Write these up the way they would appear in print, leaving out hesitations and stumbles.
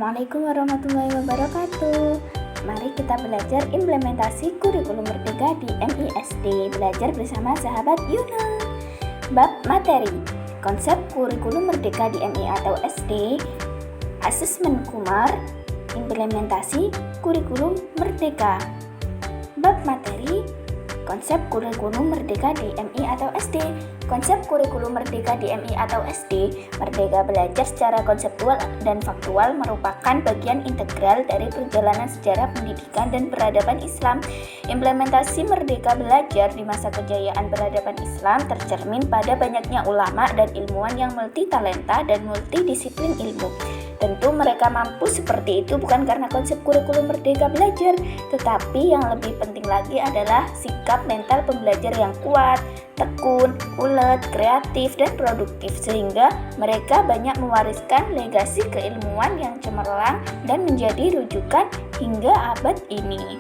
Assalamualaikum warahmatullahi wabarakatuh. Mari kita belajar implementasi kurikulum merdeka di MISD. Belajar bersama sahabat Yuna. Bab materi. Konsep kurikulum merdeka di MI atau SD. Asesmen Kumar. Implementasi kurikulum merdeka. Bab materi. Konsep kurikulum merdeka di MI atau SD. Konsep kurikulum merdeka di MI atau SD, Merdeka Belajar secara konseptual dan faktual merupakan bagian integral dari perjalanan sejarah pendidikan dan peradaban Islam. Implementasi Merdeka Belajar di masa kejayaan peradaban Islam tercermin pada banyaknya ulama dan ilmuwan yang multitalenta dan multidisiplin ilmu. Tentu mereka mampu seperti itu bukan karena konsep kurikulum Merdeka Belajar, tetapi yang lebih penting lagi adalah sikap mental pembelajar yang kuat, tekun, ulet, kreatif, dan produktif, sehingga mereka banyak mewariskan legasi keilmuan yang cemerlang dan menjadi rujukan hingga abad ini.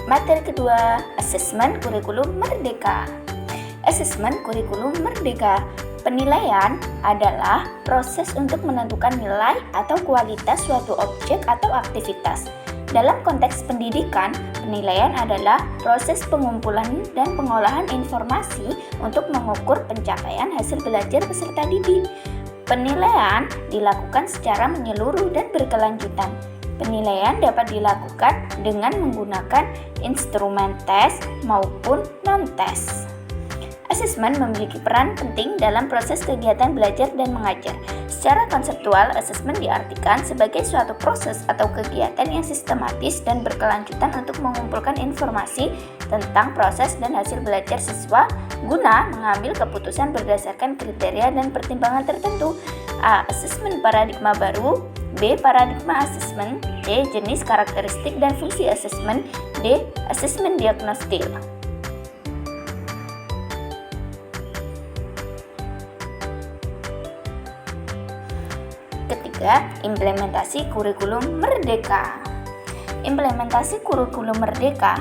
Materi kedua, asesmen kurikulum merdeka. Asesmen kurikulum merdeka. Penilaian adalah proses untuk menentukan nilai atau kualitas suatu objek atau aktivitas. Dalam konteks pendidikan, penilaian adalah proses pengumpulan dan pengolahan informasi untuk mengukur pencapaian hasil belajar peserta didik. Penilaian dilakukan secara menyeluruh dan berkelanjutan. Penilaian dapat dilakukan dengan menggunakan instrumen tes maupun non-tes. Asesmen memiliki peran penting dalam proses kegiatan belajar dan mengajar. Secara konseptual, asesmen diartikan sebagai suatu proses atau kegiatan yang sistematis dan berkelanjutan untuk mengumpulkan informasi tentang proses dan hasil belajar siswa guna mengambil keputusan berdasarkan kriteria dan pertimbangan tertentu. A. Asesmen paradigma baru. B. Paradigma asesmen. C. Jenis, karakteristik, dan fungsi asesmen. D. Asesmen diagnostik. Ketiga, implementasi kurikulum merdeka. Implementasi kurikulum merdeka.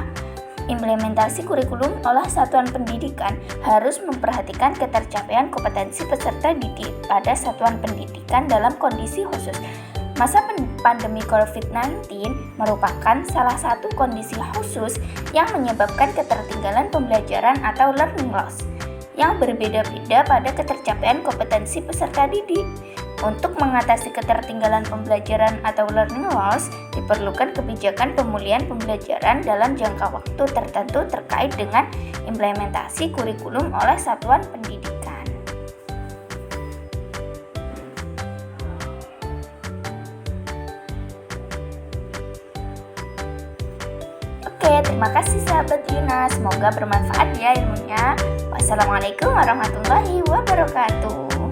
Implementasi kurikulum oleh satuan pendidikan harus memperhatikan ketercapaian kompetensi peserta didik pada satuan pendidikan dalam kondisi khusus. Masa pandemi COVID-19 merupakan salah satu kondisi khusus yang menyebabkan ketertinggalan pembelajaran atau learning loss yang berbeda-beda pada ketercapaian kompetensi peserta didik. Untuk mengatasi ketertinggalan pembelajaran atau learning loss, diperlukan kebijakan pemulihan pembelajaran dalam jangka waktu tertentu terkait dengan implementasi kurikulum oleh satuan pendidikan. Oke, terima kasih sahabat Yuna. Semoga bermanfaat ya ilmunya. Wassalamualaikum warahmatullahi wabarakatuh.